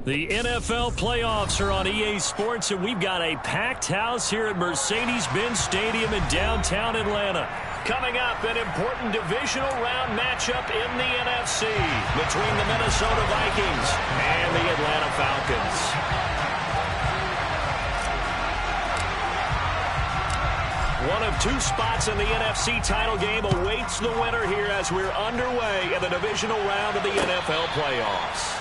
The NFL playoffs are on EA Sports, and we've got a packed house here at Mercedes-Benz Stadium in downtown Atlanta. Coming up, an important divisional round matchup in the NFC between the Minnesota Vikings and the Atlanta Falcons. One of two spots in the NFC title game awaits the winner here as we're underway in the divisional round of the NFL playoffs.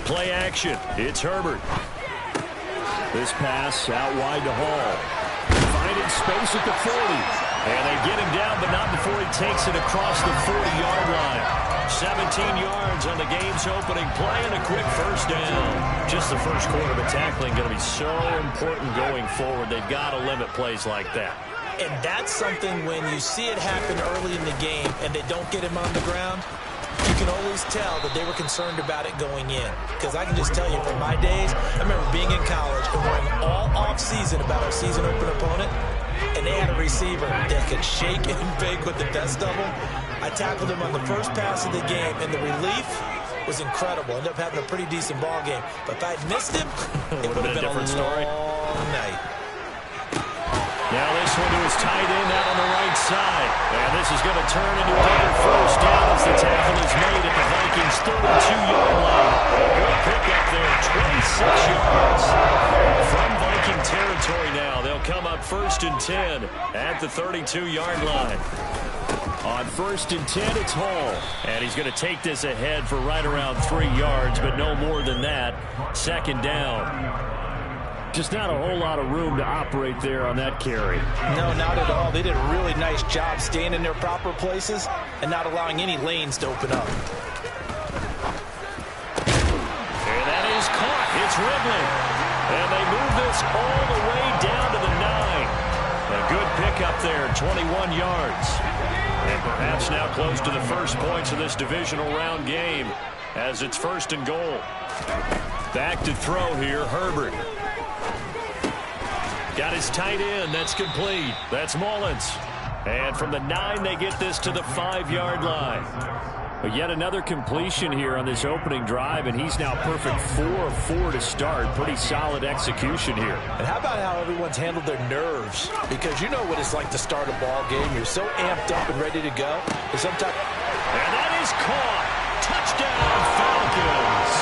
Play action. It's Herbert. This pass out wide to Hall. Finding space at the 40. And they get him down, but not before he takes it across the 40-yard line. 17 yards on the game's opening play and a quick first down. Just the first quarter, but tackling going to be so important going forward. They've got to limit plays like that. And that's something when you see it happen early in the game and they don't get him on the ground, you can always tell that they were concerned about it going in. Because I can just tell you from my days, I remember being in college and worrying all off-season about our season open opponent, and they had a receiver that could shake and bake with the best of them. I tackled him on the first pass of the game, and the relief was incredible. Ended up having a pretty decent ball game. But if I'd missed him, it would have been a different story. Night. Now this one to his tight end out on the right side. And this is going to turn into another first down as the tackle is made at the Vikings' 32-yard line. Good pickup there, 26 yards. From Viking territory now, they'll come up 1st and 10 at the 32-yard line. On 1st and 10, it's Hall. And he's going to take this ahead for right around 3 yards, but no more than that. 2nd down. Just not a whole lot of room to operate there on that carry. No, not at all. They did a really nice job staying in their proper places and not allowing any lanes to open up. And that is caught. It's Ridley. And they move this all the way down to the 9. A good pickup there, 21 yards. And perhaps now close to the first points of this divisional round game as it's 1st and goal. Back to throw here, Herbert. Got his tight end. That's complete. That's Mullins. And from the 9, they get this to the 5-yard line. But yet another completion here on this opening drive, and he's now perfect 4 of 4 to start. Pretty solid execution here. And how about how everyone's handled their nerves? Because you know what it's like to start a ball game. You're so amped up and ready to go. And sometimes... And that is caught. Touchdown, Falcons.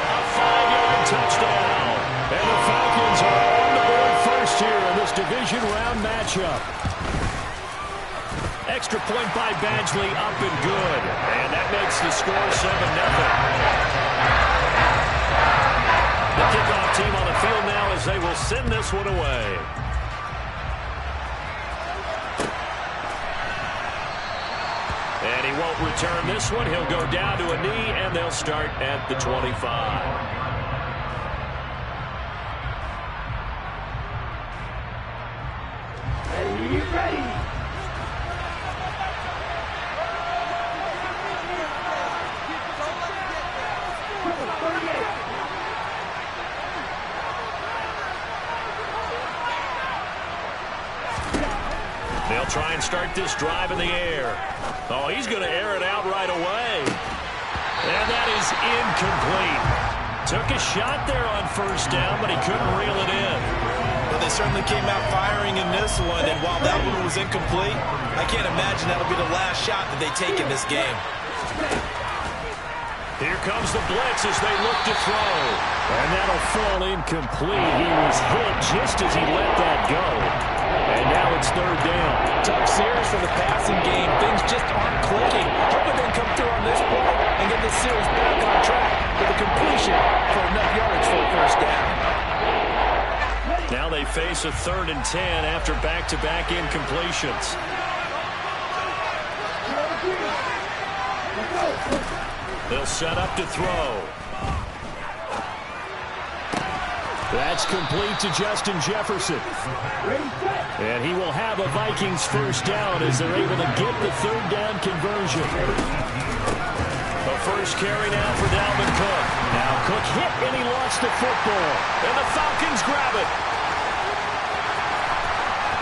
A 5-yard touchdown. And the Falcons are on the board first here in this division round matchup. Extra point by Badgley, up and good. And that makes the score 7-0. The kickoff team on the field now as they will send this one away. And And he won't return this one. He'll go down to a knee, and they'll start at the 25. Ready. They'll try and start this drive in the air. Oh, he's going to air it out right away. And that is incomplete. Took a shot there on first down, but he couldn't reel it in. Well, they certainly came out firing in this one, and while that one was incomplete, I can't imagine that'll be the last shot that they take in this game. Here comes the blitz as they look to throw. And that'll fall incomplete. He was hit just as he let that go. And now it's third down. Tough series for the passing game. Things just aren't clicking. Hoping they can come through on this play and get this series back on track with a completion for enough yardage for a first down. Now they face a 3rd and 10 after back-to-back incompletions. They'll set up to throw. That's complete to Justin Jefferson. And he will have a Vikings first down as they're able to get the 3rd down conversion. The first carry now for Dalvin Cook. Now Cook hit and he lost the football. And the Falcons grab it.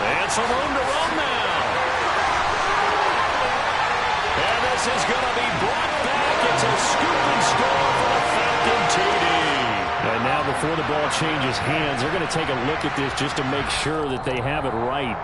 And some room to run now. And this is going to be brought back. It's a scoop and score for the Falcon TD. And now before the ball changes hands, they're going to take a look at this just to make sure that they have it right.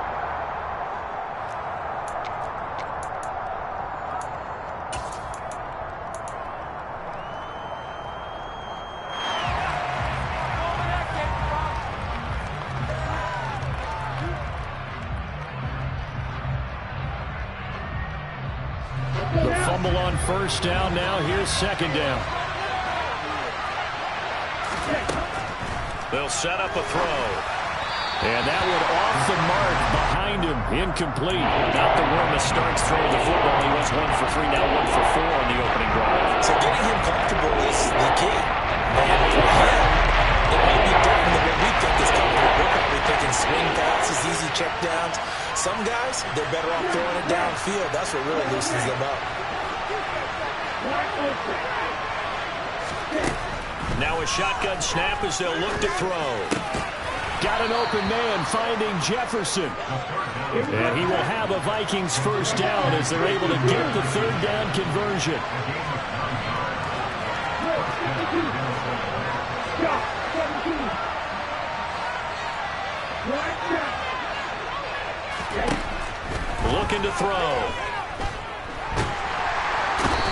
The fumble on first down. Now here's second down. They'll set up a throw. And that one off the mark behind him. Incomplete. Not the one that starts throwing the football. He was 1 for 3, now 1 for 4 on the opening drive. So getting him comfortable is the key. And for him, it may be different than what we think is comfortable. We're probably thinking swing passes, easy check downs. Some guys, they're better off throwing it downfield. That's what really loosens them up. Now a shotgun snap as they'll look to throw. Got an open man finding Jefferson. And he will have a Vikings first down as they're able to get the 3rd down conversion. Looking to throw.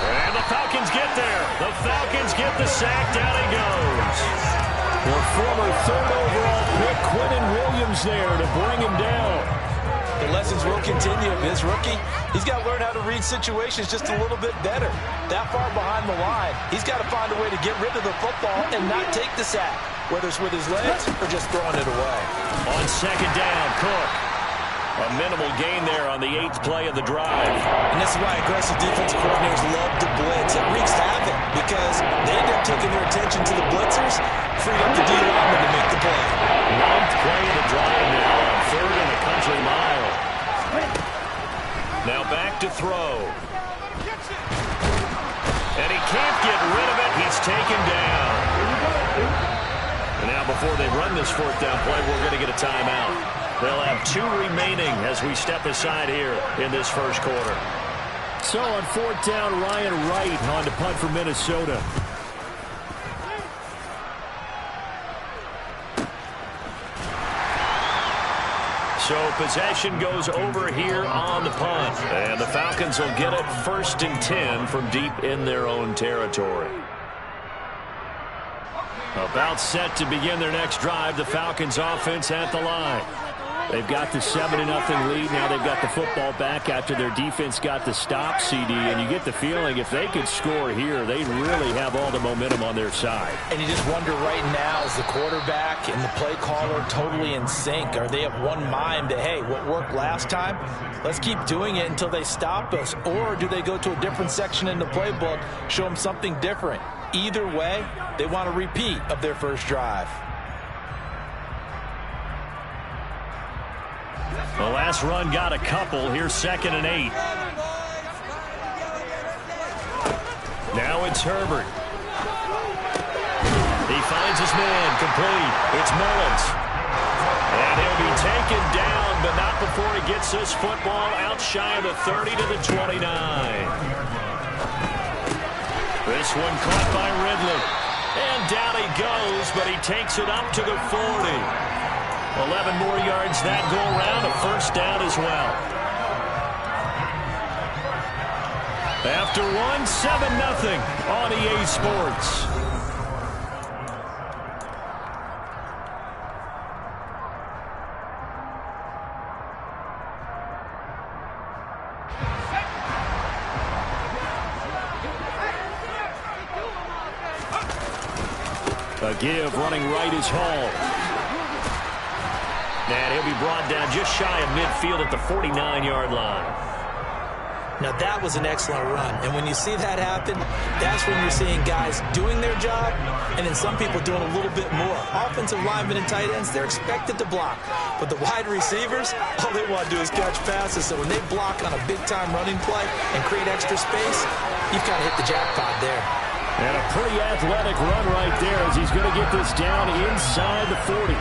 And the Falcons get there. The Falcons get the sack. Down he goes. The former 3rd overall pick, Quinnen Williams, there to bring him down. The lessons will continue. This rookie, he's got to learn how to read situations just a little bit better. That far behind the line, he's got to find a way to get rid of the football and not take the sack, whether it's with his legs or just throwing it away. On second down, Cook. A minimal gain there on the 8th play of the drive. And this is why aggressive defensive coordinators love to blitz. It wreaks havoc because they end up taking their attention to the blitzers, freed up the D lineman to make the play. 9th play of the drive now on 3rd and a country mile. Now back to throw. And he can't get rid of it. He's taken down. And now before they run this 4th down play, we're going to get a timeout. They'll have 2 remaining as we step aside here in this first quarter. So on 4th down, Ryan Wright on to punt for Minnesota. So possession goes over here on the punt. And the Falcons will get it 1st and 10 from deep in their own territory. About set to begin their next drive. The Falcons offense at the line. They've got the 7-0 lead. Now they've got the football back after their defense got the stop, CD. And you get the feeling if they could score here, they really have all the momentum on their side. And you just wonder right now, is the quarterback and the play caller totally in sync? Are they of one mind that, hey, what worked last time, let's keep doing it until they stop us? Or do they go to a different section in the playbook, show them something different? Either way, they want a repeat of their first drive. The last run got a couple. Here's 2nd and 8. Now it's Herbert. He finds his man. Complete. It's Mullins. And he'll be taken down, but not before he gets this football out shy of the 30 to the 29. This one caught by Ridley. And down he goes, but he takes it up to the 40. 11 more yards that go around, a first down as well. After one, 7-0 on EA Sports. A give, running right is Hall. And he'll be brought down just shy of midfield at the 49-yard line. Now, that was an excellent run. And when you see that happen, that's when you're seeing guys doing their job and then some people doing a little bit more. Offensive linemen and tight ends, they're expected to block. But the wide receivers, all they want to do is catch passes. So when they block on a big-time running play and create extra space, you've kind of hit the jackpot there. And a pretty athletic run right there as he's going to get this down inside the 40.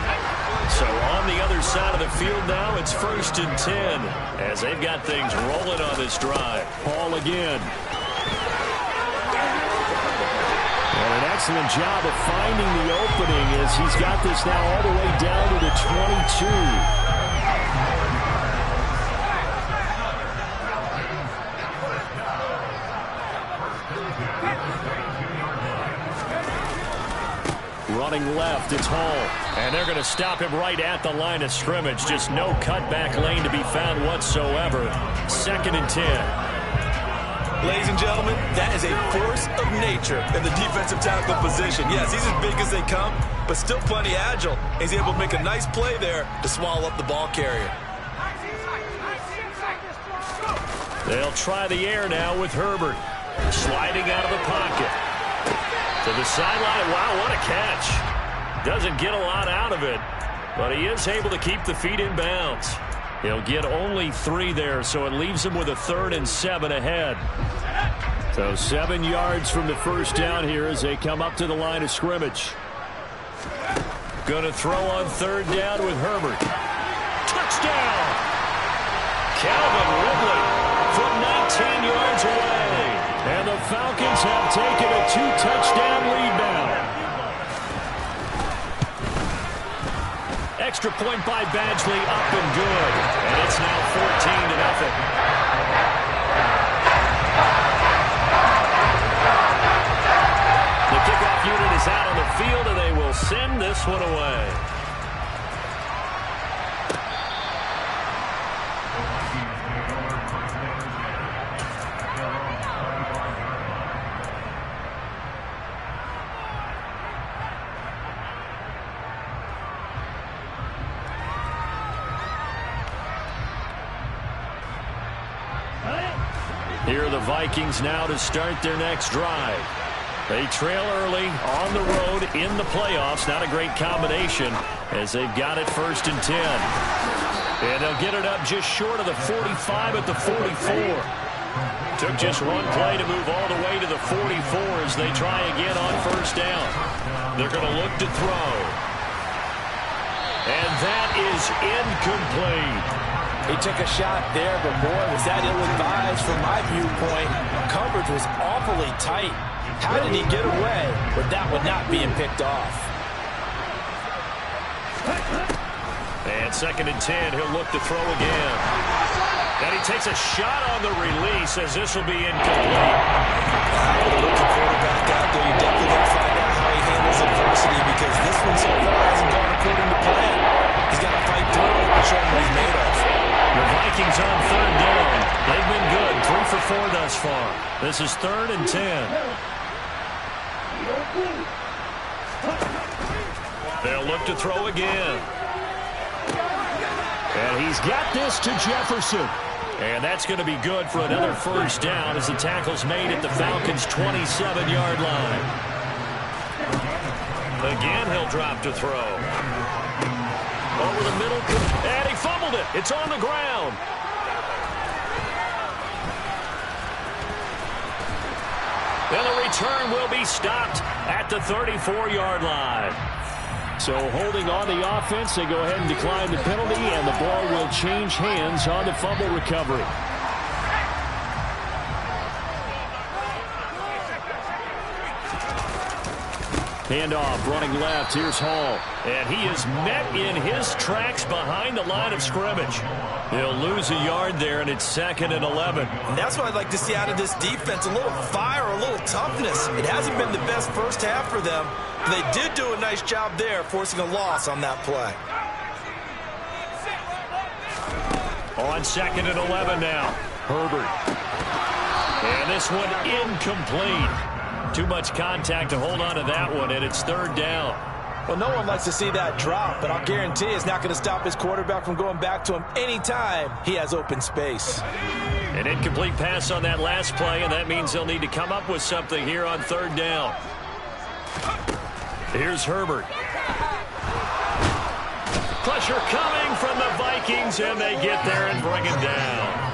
So on the other side of the field now, it's 1st and 10 as they've got things rolling on this drive. Hall again. And an excellent job of finding the opening as he's got this now all the way down to the 22. Running left, it's Hall. And they're going to stop him right at the line of scrimmage. Just no cutback lane to be found whatsoever. 2nd and 10. Ladies and gentlemen, that is a force of nature in the defensive tackle position. Yes, he's as big as they come, but still plenty agile. He's able to make a nice play there to swallow up the ball carrier. They'll try the air now with Herbert. Sliding out of the pocket. To the sideline. Wow, what a catch. Doesn't get a lot out of it, but he is able to keep the feet in bounds. He'll get only 3 there, so it leaves him with a 3rd and 7 ahead. So 7 yards from the first down here as they come up to the line of scrimmage. Going to throw on 3rd down with Herbert. Touchdown! Calvin Ridley from 19 yards away. And the Falcons have taken a 2-touchdown lead now. Extra point by Badgley, up and good. And it's now 14-0. The kickoff unit is out on the field, and they will send this one away. Here are the Vikings now to start their next drive. They trail early on the road in the playoffs. Not a great combination as they've got it 1st and 10. And they'll get it up just short of the 45 at the 44. Took just one play to move all the way to the 44 as they try again on 1st down. They're going to look to throw. And that is incomplete. He took a shot there, but boy, was that ill-advised from my viewpoint. Coverage was awfully tight. How did he get away with that one not being picked off? And 2nd and 10, he'll look to throw again. And he takes a shot on the release as this will be incomplete. With a rookie quarterback out there, you definitely got to find out how he handles adversity because this one so far hasn't gone according to plan. He's got to fight through it and show him what This is 3rd and 10. They'll look to throw again. And he's got this to Jefferson. And that's going to be good for another first down as the tackle's made at the Falcons' 27-yard line. Again, he'll drop to throw. Over the middle, and he fumbled it. It's on the ground. And the return will be stopped at the 34-yard line. So holding on the offense, they go ahead and decline the penalty, and the ball will change hands on the fumble recovery. Handoff, running left. Here's Hall. And he is met in his tracks behind the line of scrimmage. He'll lose a yard there, and it's 2nd and 11. And that's what I'd like to see out of this defense, a little fire, a little toughness. It hasn't been the best first half for them. But they did do a nice job there, forcing a loss on that play. On 2nd and 11 now. Herbert. And this one incomplete. Too much contact to hold on to that one, and it's 3rd down. Well, no one likes to see that drop, but I'll guarantee it's not going to stop his quarterback from going back to him anytime he has open space. An incomplete pass on that last play, and that means they'll need to come up with something here on 3rd down. Here's Herbert. Pressure coming from the Vikings, and they get there and bring him down.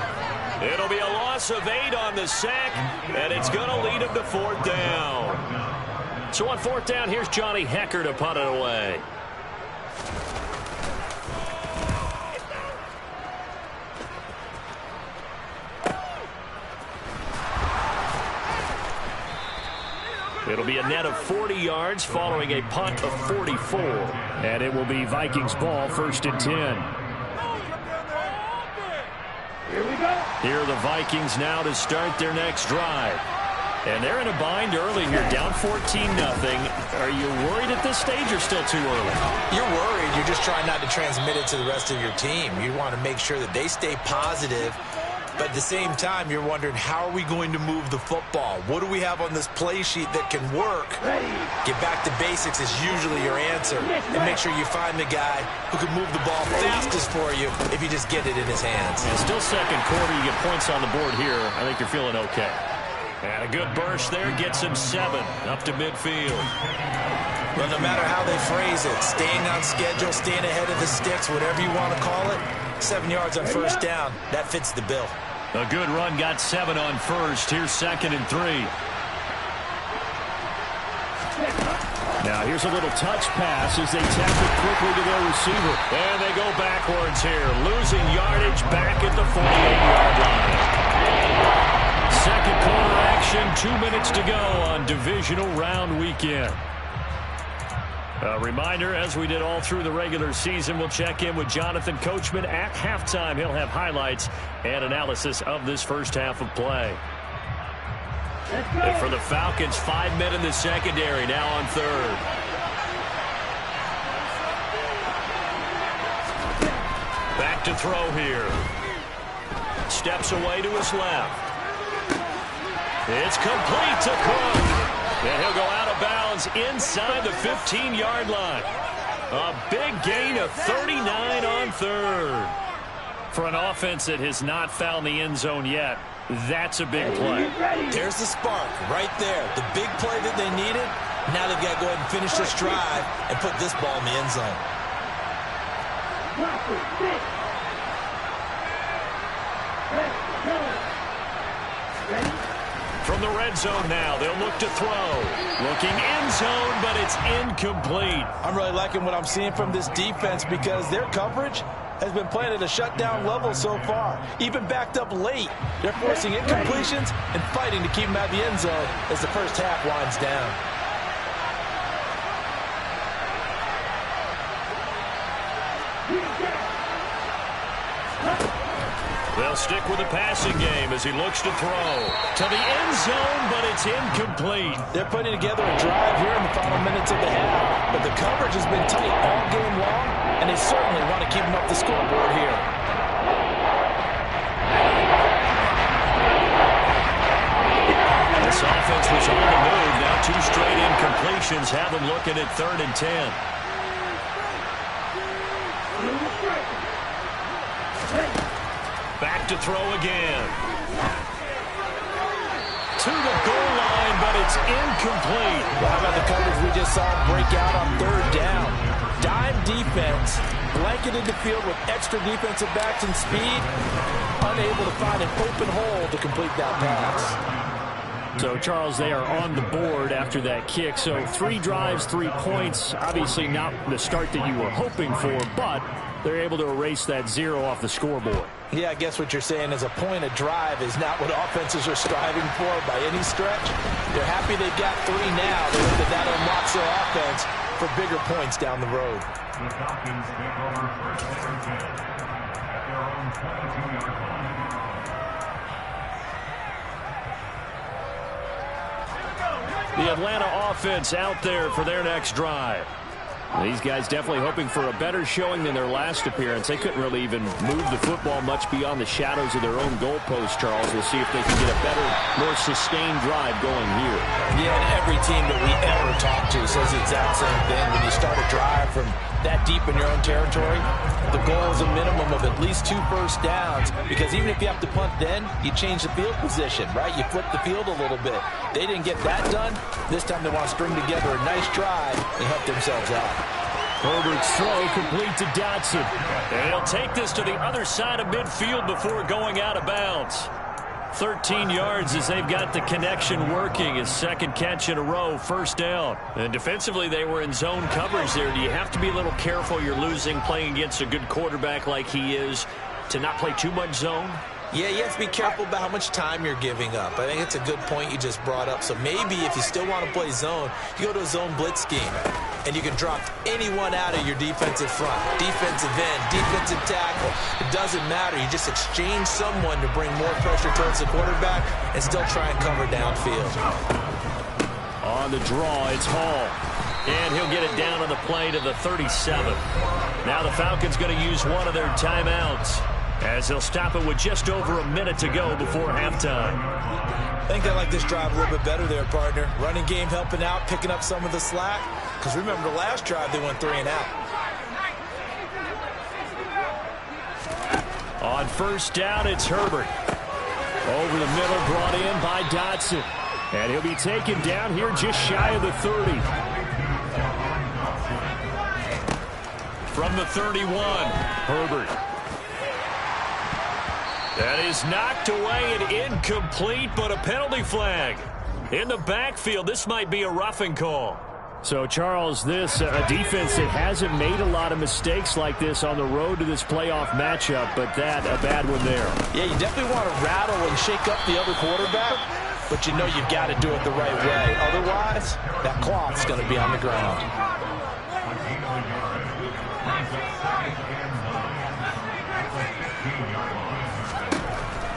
It'll be a loss of 8 on the sack, and it's going to lead him to 4th down. So on 4th down, here's Johnny Hekker to punt it away. It'll be a net of 40 yards following a punt of 44. And it will be Vikings ball, 1st and 10. Here are the Vikings now to start their next drive. And they're in a bind early here, down 14-0. Are you worried at this stage or still too early? You're worried. You're just trying not to transmit it to the rest of your team. You want to make sure that they stay positive. But at the same time, you're wondering, how are we going to move the football? What do we have on this play sheet that can work? Get back to basics is usually your answer. And make sure you find the guy who can move the ball fastest for you if you just get it in his hands. And still 2nd quarter, you get points on the board here. I think you're feeling okay. And a good burst there gets him 7 up to midfield. Well, no matter how they phrase it, staying on schedule, staying ahead of the sticks, whatever you want to call it, 7 yards on 1st down, that fits the bill. A good run got 7 on 1st. Here's 2nd and 3. Now here's a little touch pass as they tap it quickly to their receiver. And they go backwards here, losing yardage back at the 48-yard line. 2nd quarter action, 2 minutes to go on divisional round weekend. A reminder, as we did all through the regular season, we'll check in with Jonathan Coachman at halftime. He'll have highlights and analysis of this first half of play. And for the Falcons, 5 men in the secondary, now on 3rd. Back to throw here. Steps away to his left. It's complete to Cook. And he'll go out of bounds inside the 15-yard line. A big gain of 39 on 3rd. For an offense that has not found the end zone yet, that's a big play. There's the spark right there. The big play that they needed. Now they've got to go ahead and finish this drive and put this ball in the end zone. From the red zone now, they'll look to throw. Looking end zone, but it's incomplete. I'm really liking what I'm seeing from this defense because their coverage has been playing at a shutdown level so far. Even backed up late. They're forcing incompletions and fighting to keep them out of the end zone as the first half winds down. They'll stick with the passing game as he looks to throw. To the end zone, but it's incomplete. They're putting together a drive here in the final minutes of the half, but the coverage has been tight all game long, and they certainly want to keep them up the scoreboard here. offense was on the move. Now 2 straight incompletions have them looking at 3rd and 10. Back to throw again. To the goal line, but it's incomplete. How about the coverage we just saw break out on 3rd down? Dime defense, blanketed the field with extra defensive backs and speed, unable to find an open hole to complete that pass. So, Charles, they are on the board after that kick. So 3 drives, 3 points. Obviously not the start that you were hoping for, but they're able to erase that 0 off the scoreboard. Yeah, I guess what you're saying is a point a drive is not what offenses are striving for by any stretch. They're happy they've got 3 now. They hope that unlocks their offense for bigger points down the road. The Falcons take over first and 10 at their own 22-yard line. The Atlanta offense out there for their next drive. These guys definitely hoping for a better showing than their last appearance. They couldn't really even move the football much beyond the shadows of their own goalpost, Charles. We'll see if they can get a better, more sustained drive going here. Yeah, and every team that we ever talk to says the exact same thing. When you start a drive from that deep in your own territory, the goal is a minimum of at least 2 first downs, because even if you have to punt then, you change the field position, right? You flip the field a little bit. They didn't get that done. This time they want to string together a nice drive and help themselves out. Herbert's throw complete to Dotson. And he'll take this to the other side of midfield before going out of bounds. 13 yards as they've got the connection working. His 2nd catch in a row, 1st down. And defensively, they were in zone coverage there. Do you have to be a little careful? You're losing playing against a good quarterback like he is to not play too much zone? Yeah, you have to be careful about how much time you're giving up. I think it's a good point you just brought up. So maybe if you still want to play zone, you go to a zone blitz scheme, and you can drop anyone out of your defensive front, defensive end, defensive tackle. It doesn't matter. You just exchange someone to bring more pressure towards the quarterback and still try and cover downfield. On the draw, it's Hall. And he'll get it down on the play to the 37. Now the Falcons going to use one of their timeouts, as they'll stop it with just over a minute to go before halftime. I think they like this drive a little bit better there, partner. Running game helping out, picking up some of the slack. Because remember, the last drive, they went 3 and out. On 1st down, it's Herbert. Over the middle, brought in by Dotson. And he'll be taken down here just shy of the 30. From the 31, Herbert. That is knocked away and incomplete, but a penalty flag. In the backfield, this might be a roughing call. So, Charles, this a defense that hasn't made a lot of mistakes like this on the road to this playoff matchup, but that a bad one there. Yeah, you definitely want to rattle and shake up the other quarterback, but you know you've got to do it the right way. Otherwise, that clock's going to be on the ground.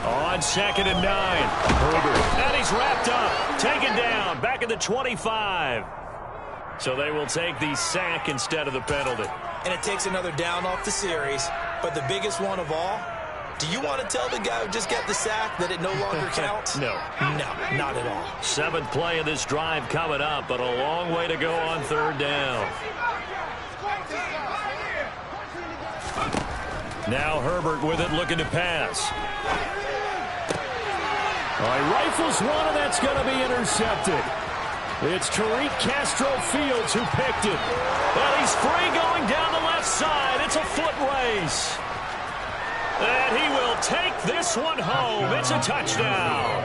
On 2nd and 9, Herbert. And he's wrapped up, taken down, back at the 25. So they will take the sack instead of the penalty. And it takes another down off the series. But the biggest one of all, do you want to tell the guy who just got the sack that it no longer counts? No. No, not at all. 7th play of this drive coming up, but a long way to go on 3rd down. Now Herbert with it, looking to pass. He rifles one, and that's going to be intercepted. It's Tariq Castro-Fields who picked it. And he's free going down the left side. It's a foot race. And he will take this one home. It's a touchdown.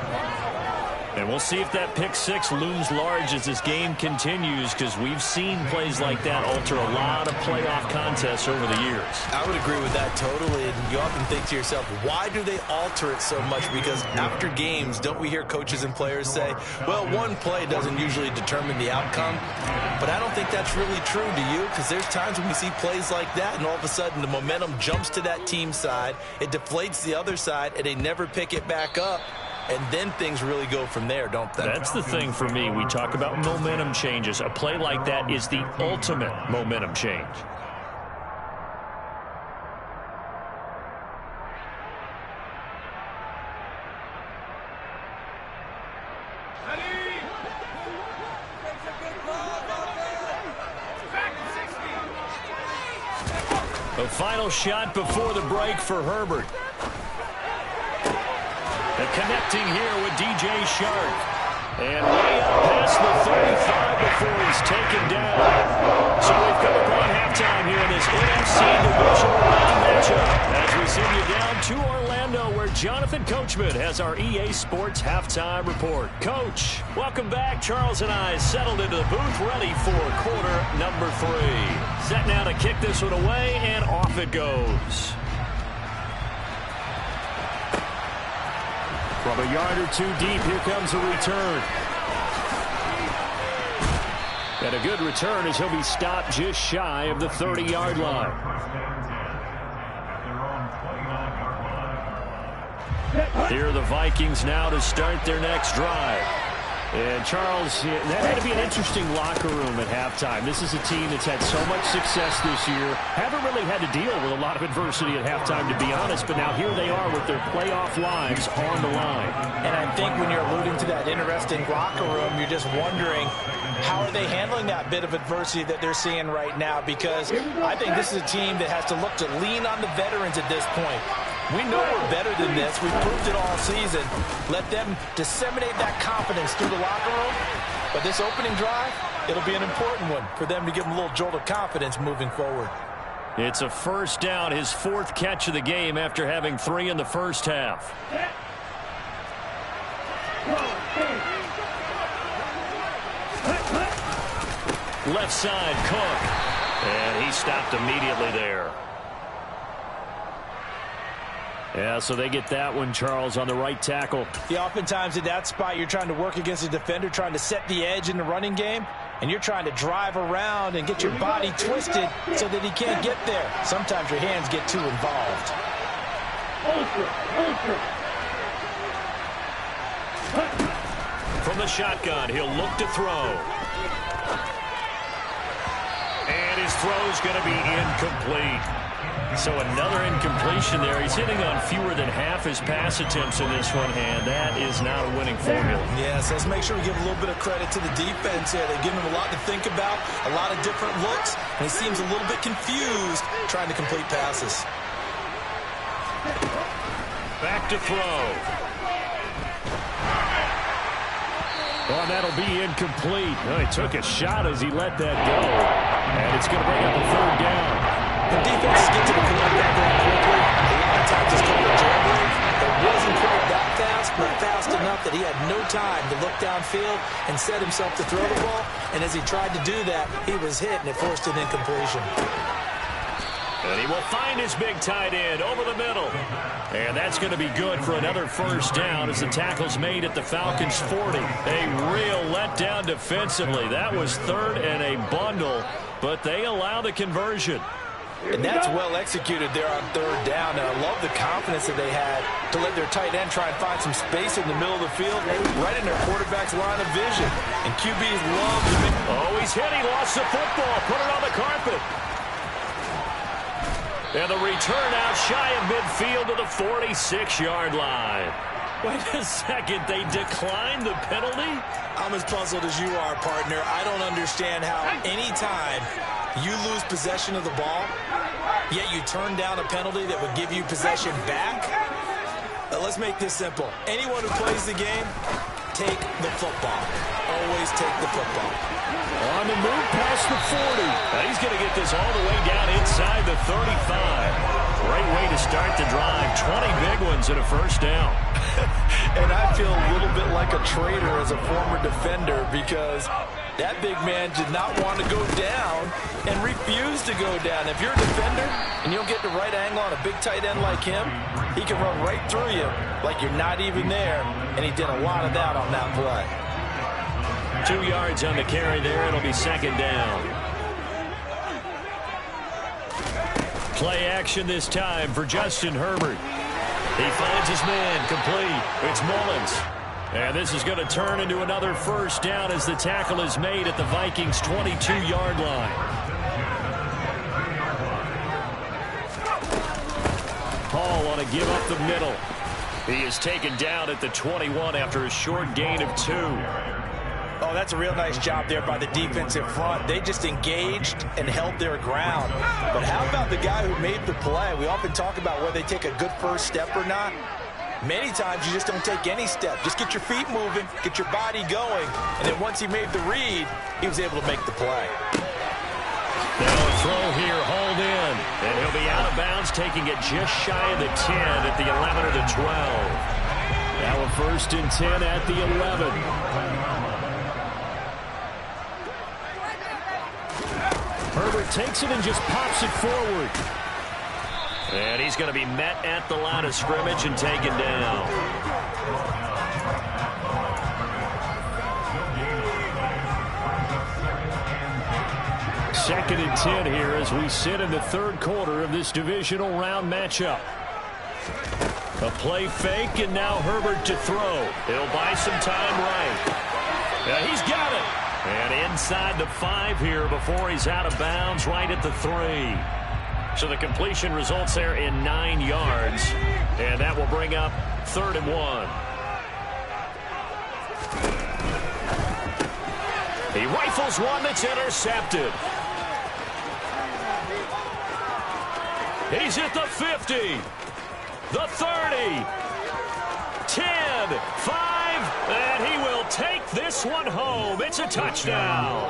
And we'll see if that pick 6 looms large as this game continues, because we've seen plays like that alter a lot of playoff contests over the years. I would agree with that totally. And you often think to yourself, why do they alter it so much? Because after games, don't we hear coaches and players say, well, one play doesn't usually determine the outcome. But I don't think that's really true, do you? Because there's times when we see plays like that, and all of a sudden the momentum jumps to that team side. It deflates the other side, and they never pick it back up. And then things really go from there, don't they? That's the thing for me. We talk about momentum changes. A play like that is the ultimate momentum change. The final shot before the break for Herbert. The connecting here with DJ Shark. And way up past the 35 before he's taken down. So we've come upon halftime here in this NFC Divisional Round matchup as we send you down to Orlando where Jonathan Coachman has our EA Sports Halftime Report. Coach, welcome back. Charles and I settled into the booth ready for quarter number 3. Set now to kick this one away, and off it goes. From a yard or two deep, here comes a return. And a good return as he'll be stopped just shy of the 30-yard line. Here are the Vikings now to start their next drive. And Charles, that had to be an interesting locker room at halftime. This is a team that's had so much success this year. Haven't really had to deal with a lot of adversity at halftime, to be honest. But now here they are with their playoff lives on the line. And I think when you're alluding to that interesting locker room, you're just wondering how are they handling that bit of adversity that they're seeing right now? Because I think this is a team that has to look to lean on the veterans at this point. We know we're better than this. We've proved it all season. Let them disseminate that confidence through the locker room. But this opening drive, it'll be an important one for them to give them a little jolt of confidence moving forward. It's a first down, his 4th catch of the game after having 3 in the first half. Left side, Cook. And he stopped immediately there. Yeah, so they get that one, Charles, on the right tackle. Yeah, oftentimes at that spot, you're trying to work against a defender, trying to set the edge in the running game, and you're trying to drive around and get your body twisted so that he can't get there. Sometimes your hands get too involved. From the shotgun, he'll look to throw. And his throw's going to be incomplete. So another incompletion there. He's hitting on fewer than half his pass attempts in this one, and that is not a winning formula. Yes, let's make sure we give a little bit of credit to the defense here. They've given him a lot to think about, a lot of different looks, and he seems a little bit confused trying to complete passes. Back to throw. Oh, that'll be incomplete. Oh, he took a shot as he let that go, and it's going to bring up a 3rd down. The defenses get to the quarterback very quickly. A lot of times it's called a jailbreak. It wasn't quite that fast, but fast enough that he had no time to look downfield and set himself to throw the ball. And as he tried to do that, he was hit, and it forced an incompletion. And he will find his big tight end over the middle. And that's going to be good for another first down as the tackle's made at the Falcons' 40. A real letdown defensively. That was 3rd and a bundle, but they allow the conversion. And that's well executed there on 3rd down. And I love the confidence that they had to let their tight end try and find some space in the middle of the field, right in their quarterback's line of vision. And QBs love to make... Oh, he's hit. He lost the football. Put it on the carpet. And the return out shy of midfield to the 46-yard line. Wait a second. They declined the penalty? I'm as puzzled as you are, partner. I don't understand how any time you lose possession of the ball, yet you turn down a penalty that would give you possession back. Let's make this simple. Anyone who plays the game, take the football. Always take the football. On the move past the 40. Now he's going to get this all the way down inside the 35. Great way to start the drive. 20 big ones and a first down. And I feel a little bit like a traitor as a former defender because that big man did not want to go down and refused to go down. If you're a defender and you'll get the right angle on a big tight end like him, he can run right through you like you're not even there. And he did a lot of that on that play. 2 yards on the carry there. It'll be 2nd down. Play action this time for Justin Herbert. He finds his man complete. It's Mullins. And this is going to turn into another first down as the tackle is made at the Vikings' 22-yard line. Hall on a give up the middle. He is taken down at the 21 after a short gain of 2. Oh, Oh, that's a real nice job there by the defensive front. They just engaged and held their ground. But how about the guy who made the play? We often talk about whether they take a good first step or not. Many times you just don't take any step. Just get your feet moving, get your body going, and then once he made the read, he was able to make the play. They'll throw here, hold in, and he'll be out of bounds, taking it just shy of the 10 at the 11 or the 12. Now a 1st and 10 at the 11. Herbert takes it and just pops it forward. And he's going to be met at the line of scrimmage and taken down. Second and 10 here as we sit in the 3rd quarter of this divisional round matchup. A play fake, and now Herbert to throw. He'll buy some time right. Yeah, he's got it. And inside the 5 here before he's out of bounds, right at the 3. So the completion results there in 9 yards. And that will bring up 3rd and 1. He rifles one that's intercepted. He's at the 50, the 30, 10, 5, and he will take this one home. It's a touchdown.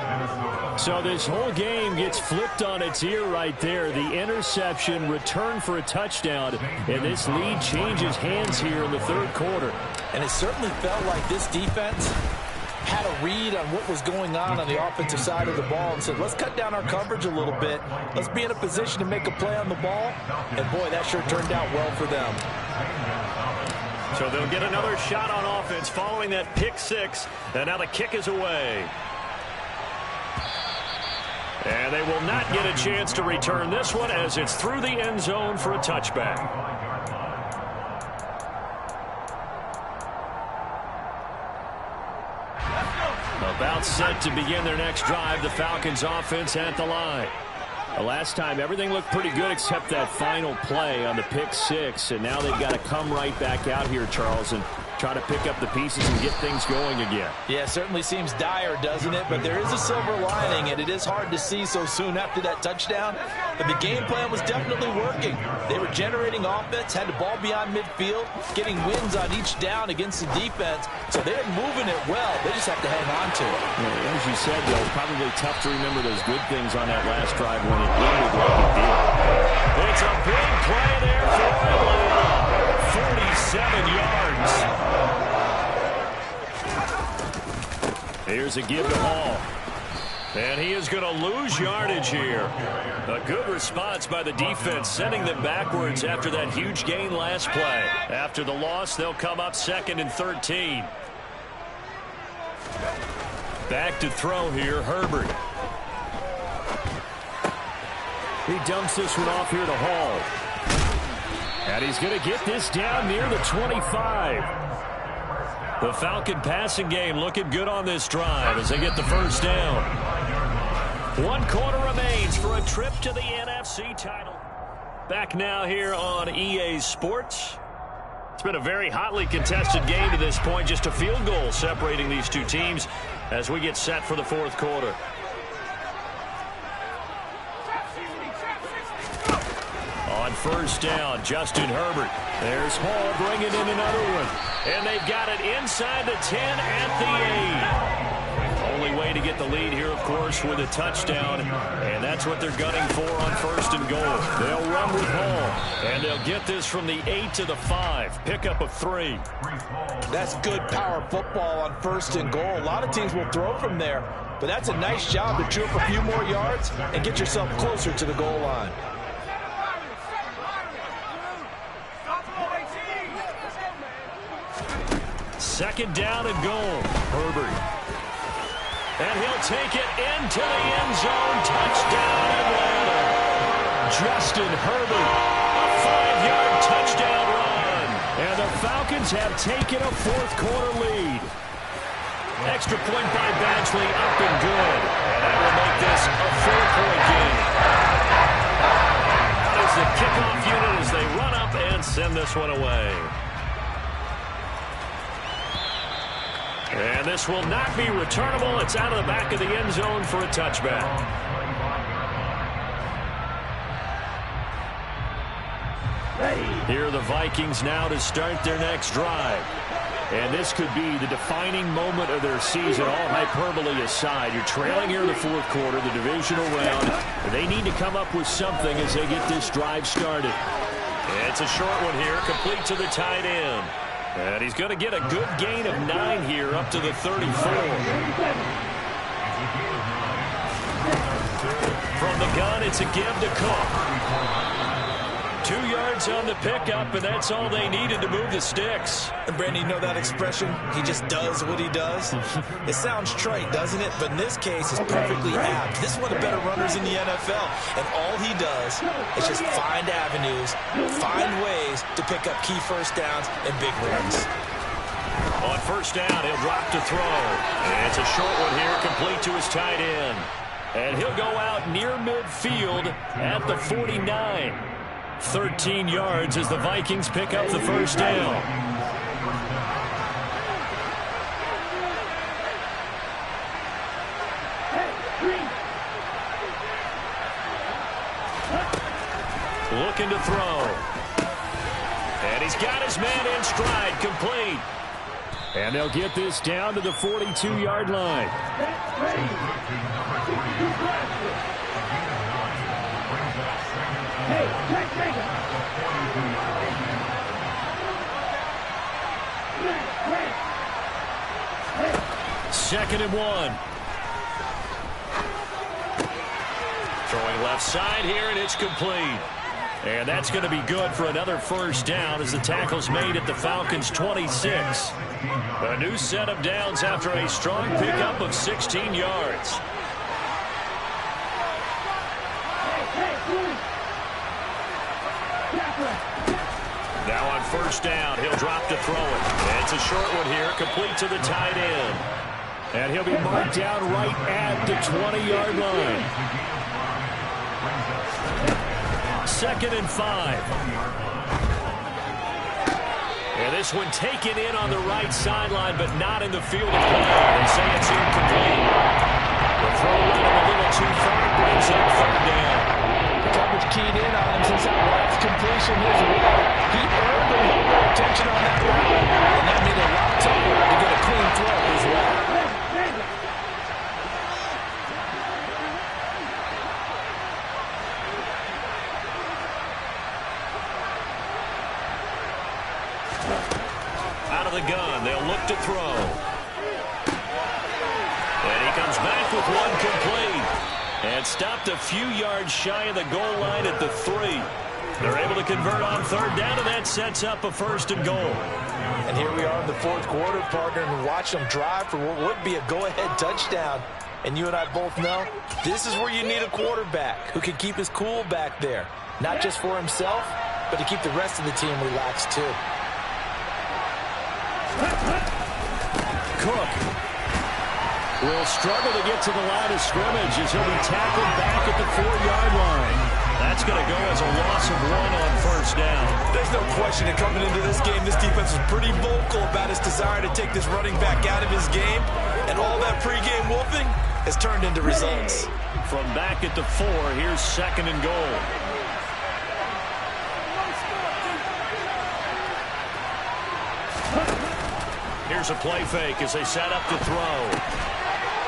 So this whole game gets flipped on its ear right there. The interception, return for a touchdown, and this lead changes hands here in the 3rd quarter. And it certainly felt like this defense had a read on what was going on the offensive side of the ball and said, let's cut down our coverage a little bit. Let's be in a position to make a play on the ball. And, boy, that sure turned out well for them. So they'll get another shot on offense following that pick 6. And now the kick is away. And they will not get a chance to return this one as it's through the end zone for a touchback. About set to begin their next drive, the Falcons offense at the line. The last time, everything looked pretty good except that final play on the pick 6. And now they've got to come right back out here, Charles, and try to pick up the pieces and get things going again. Yeah, it certainly seems dire, doesn't it? But there is a silver lining, and it is hard to see so soon after that touchdown. But the game plan was definitely working. They were generating offense, had the ball beyond midfield, getting wins on each down against the defense. So they're moving it well. They just have to hang on to it. Yeah, as you said, though, probably tough to remember those good things on that last drive when it ended like it did. It's a big play there for Atlanta. 47 yards. Here's a give to Hall. And he is going to lose yardage here. A good response by the defense, sending them backwards after that huge gain last play. After the loss, they'll come up 2nd and 13. Back to throw here, Herbert. He dumps this one off here to Hall. And he's going to get this down near the 25. The Falcon passing game looking good on this drive as they get the first down. 1 quarter remains for a trip to the NFC title. Back now here on EA Sports. It's been a very hotly contested game to this point. Just a field goal separating these two teams as we get set for the 4th quarter. On first down, Justin Herbert. There's Hall bringing in another one. And they've got it inside the 10 at the 8. Only way to get the lead here, of course, with a touchdown. And that's what they're gunning for on 1st and goal. They'll run with Hall. And they'll get this from the 8 to the 5. Pickup of 3. That's good power football on 1st and goal. A lot of teams will throw from there. But that's a nice job to chew up a few more yards and get yourself closer to the goal line. Second down and goal. Herbert. And he'll take it into the end zone. Touchdown, Atlanta. Justin Herbert. A 5-yard touchdown run. And the Falcons have taken a 4th quarter lead. Extra point by Badgley, up and good. And that will make this a 4-point game. That is the kickoff unit as they run up and send this one away. And this will not be returnable. It's out of the back of the end zone for a touchback. Here are the Vikings now to start their next drive. And this could be the defining moment of their season, all hyperbole aside. You're trailing here in the fourth quarter, the divisional round. They need to come up with something as they get this drive started. It's a short one here, complete to the tight end. And he's going to get a good gain of 9 here up to the 34. From the gun, it's a give to Cook. 2 yards on the pickup, and that's all they needed to move the sticks. And Brandon, you know that expression? He just does what he does. It sounds trite, doesn't it? But in this case, it's perfectly apt. This is one of the better runners in the NFL. And all he does is just find avenues, find ways to pick up key first downs and big runs. On first down, he'll drop to throw. And it's a short one here, complete to his tight end. And he'll go out near midfield at the 49. 13 yards as the Vikings pick up the first down. Looking to throw. And he's got his man in stride, complete. And they'll get this down to the 42-yard line. Second and 1. Throwing left side here, and it's complete. And that's going to be good for another first down as the tackle's made at the Falcons' 26. A new set of downs after a strong pickup of 16 yards. Now on first down, he'll drop to throw it. It's a short one here, complete to the tight end. And he'll be marked down right at the 20-yard line. Second and 5. And this one taken in on the right sideline, but not in the field of play. They say it's incomplete. The throw went a little too far, brings up third down. Coverage keyed in on him since that last completion his way. He earned a little more attention on that route, and that made it a lot tougher to get a clean throw as well. Out of the gun, they'll look to throw. And he comes back with one complete. And stopped a few yards shy of the goal line at the 3. They're able to convert on third down, and that sets up a first and goal. And here we are in the fourth quarter, partner, and watch them drive for what would be a go-ahead touchdown. And you and I both know this is where you need a quarterback who can keep his cool back there. Not just for himself, but to keep the rest of the team relaxed too. Cook will struggle to get to the line of scrimmage as he'll be tackled back at the 4-yard line. That's going to go as a loss of 1 on first down. There's no question that coming into this game, this defense was pretty vocal about its desire to take this running back out of his game. And all that pregame wolfing has turned into results. From back at the 4, here's second and goal. Here's a play fake as they set up to throw.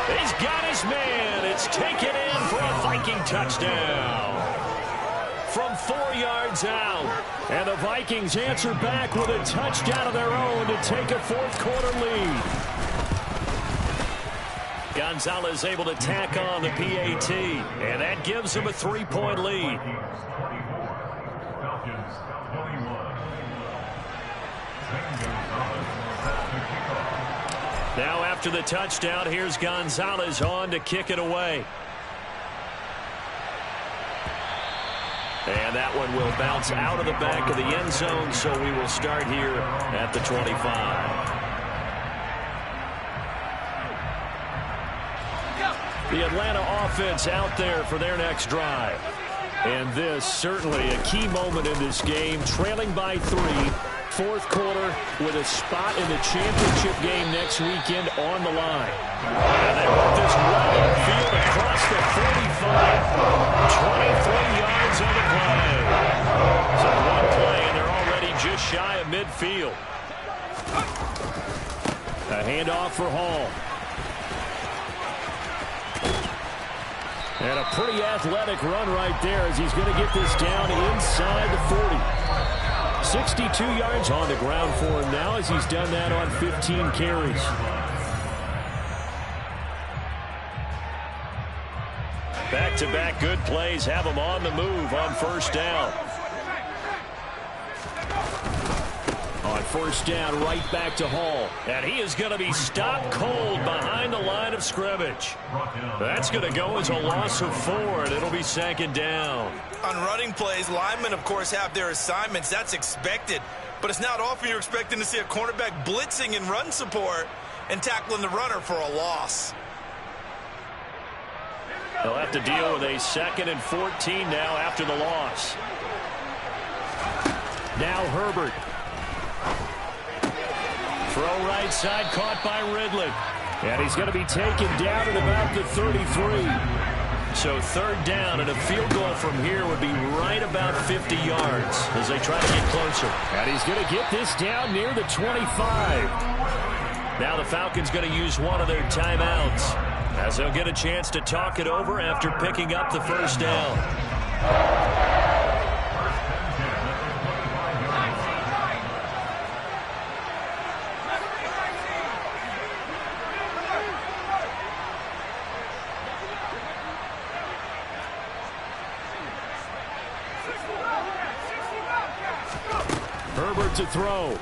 He's got his man. It's taken in for a Viking touchdown. From 4 yards out. And the Vikings answer back with a touchdown of their own to take a fourth quarter lead. Gonzalez able to tack on the PAT. And that gives him a 3-point lead. Now after the touchdown, here's Gonzalez on to kick it away. And that one will bounce out of the back of the end zone, so we will start here at the 25. The Atlanta offense out there for their next drive. And this certainly a key moment in this game, trailing by 3. fourth quarter with a spot in the championship game next weekend on the line. And they work this right upfield across the 45. 23 yards on the play. So one play, and they're already just shy of midfield. A handoff for Hall. And a pretty athletic run right there as he's going to get this down inside the 40. 62 yards on the ground for him now as he's done that on 15 carries. Back-to-back good plays have him on the move on first down. On first down, right back to Hall. And he is going to be stopped cold behind the line of scrimmage. That's going to go as a loss of 4, and it'll be second down. On running plays, linemen, of course, have their assignments. That's expected. But it's not often you're expecting to see a cornerback blitzing in run support and tackling the runner for a loss. They'll have to deal with a 2nd and 14 now after the loss. Now Herbert. Throw right side, caught by Ridley. And he's going to be taken down at about the 33. So third down, and a field goal from here would be right about 50 yards as they try to get closer. And he's going to get this down near the 25. Now the Falcons going to use one of their timeouts as they'll get a chance to talk it over after picking up the first down. Herbert to throw.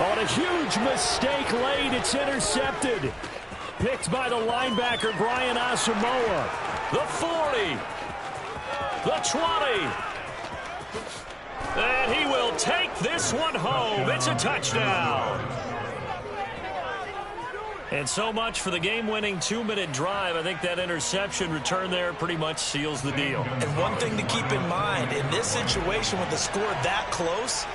On a huge mistake late, it's intercepted. Picked by the linebacker, Brian Asamoah. The 40. The 20. And he will take this one home. It's a touchdown. And so much for the game-winning 2-minute drive. I think that interception return there pretty much seals the deal. And one thing to keep in mind, in this situation with the score that close,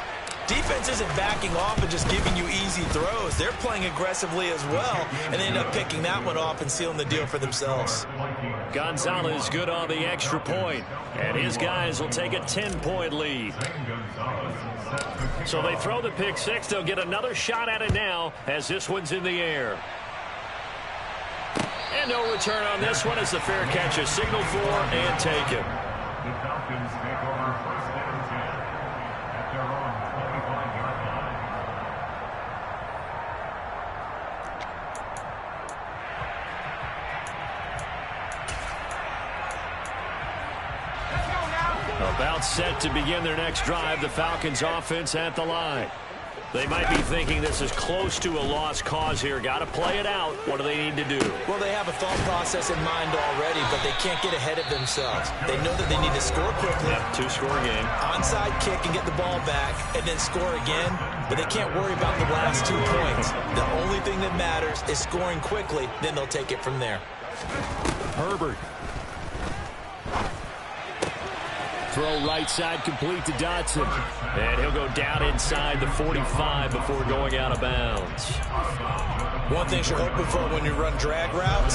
defense isn't backing off and just giving you easy throws. They're playing aggressively as well, and they end up picking that one off and sealing the deal for themselves. Gonzalez good on the extra point, and his guys will take a 10-point lead. So they throw the pick six. They'll get another shot at it now as this one's in the air. And no return on this one as the fair catch is signaled for and taken. The Falcons take over first and 10 at their own 25-yard line. About set to begin their next drive, the Falcons offense at the line. They might be thinking this is close to a lost cause here. Got to play it out. What do they need to do? Well, they have a thought process in mind already, but they can't get ahead of themselves. They know that they need to score quickly. Yep, two-score game. Onside kick and get the ball back and then score again, but they can't worry about the last 2 points. The only thing that matters is scoring quickly, then they'll take it from there. Herbert. Throw right side complete to Dotson. And he'll go down inside the 45 before going out of bounds. One thing you're hoping for when you run drag routes,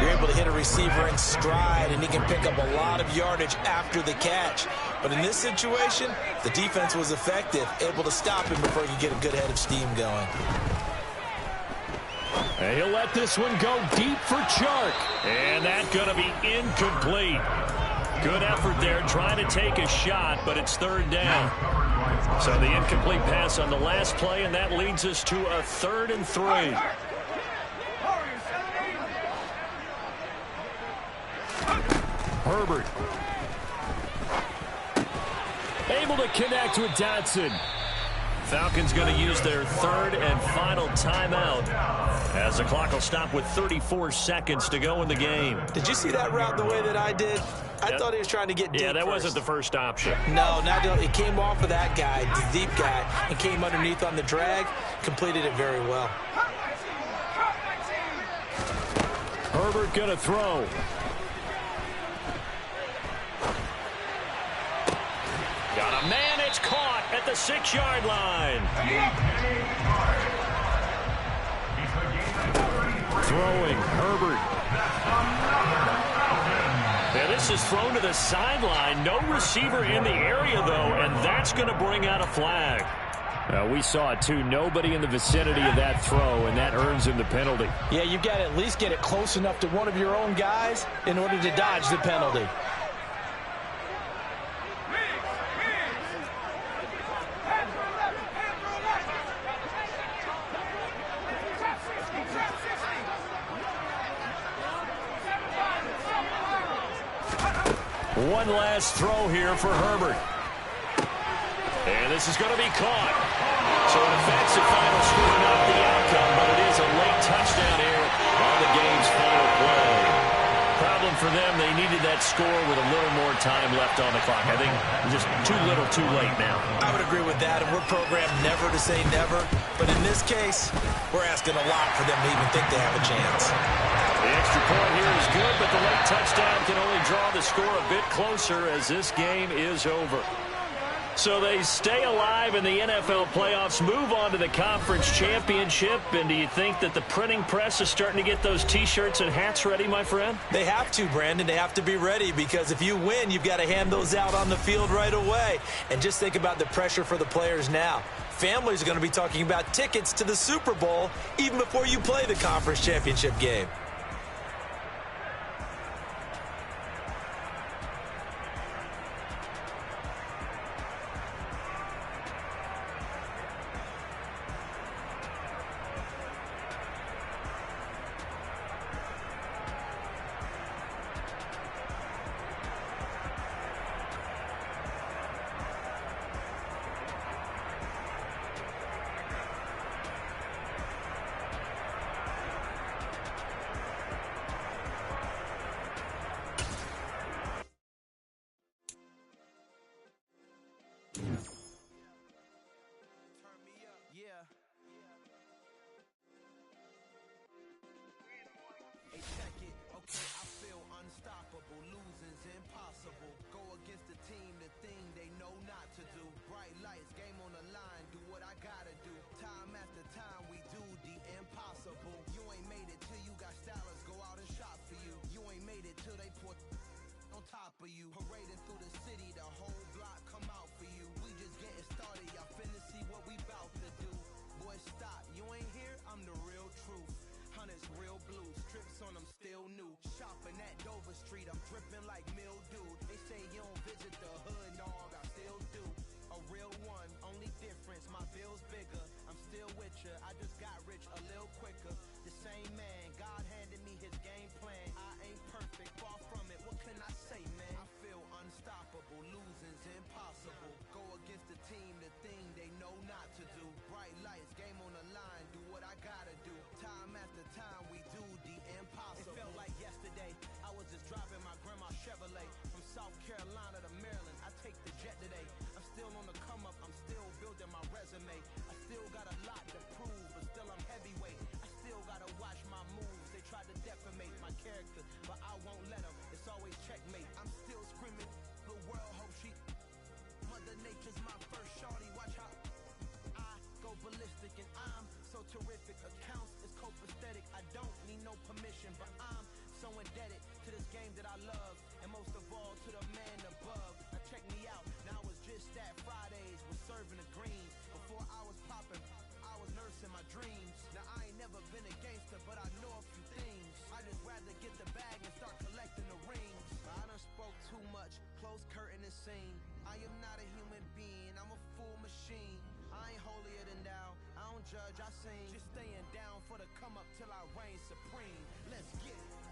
you're able to hit a receiver in stride, and he can pick up a lot of yardage after the catch. But in this situation, the defense was effective, able to stop him before you get a good head of steam going. And he'll let this one go deep for Chark. And that's going to be incomplete. Good effort there, trying to take a shot, but it's third down. So the incomplete pass on the last play, and that leads us to a 3rd and 3. Herbert. Able to connect with Dotson. Falcons going to use their 3rd and final timeout as the clock will stop with 34 seconds to go in the game. Did you see that route the way that I did? I thought he was trying to get deep. Yeah, that first. wasn't the first option. No, it came off of that guy, the deep guy, and came underneath on the drag, completed it very well. Herbert going to throw. Got a man, it's caught at the 6-yard line. Throwing, Herbert. And this is thrown to the sideline. No receiver in the area, though, and that's going to bring out a flag. We saw it, too. Nobody in the vicinity of that throw, and that earns him the penalty. Yeah, you've got to at least get it close enough to one of your own guys in order to dodge the penalty. One last throw here for Herbert. And this is going to be caught. So an offensive final score, not the outcome, but it is a late touchdown here on the game's final play. Problem for them, they needed that score with a little more time left on the clock. I think just too little, too late now. I would agree with that, and we're programmed never to say never. But in this case, we're asking a lot for them to even think they have a chance. The extra point here is good, but the late touchdown can only draw the score a bit closer as this game is over. So they stay alive in the NFL playoffs, move on to the conference championship. And do you think that the printing press is starting to get those T-shirts and hats ready, my friend? They have to, Brandon. They have to be ready because if you win, you've got to hand those out on the field right away. And just think about the pressure for the players now. Families are going to be talking about tickets to the Super Bowl even before you play the conference championship game. Judge, I sing. Just staying down for the come up till I reign supreme. Let's get it.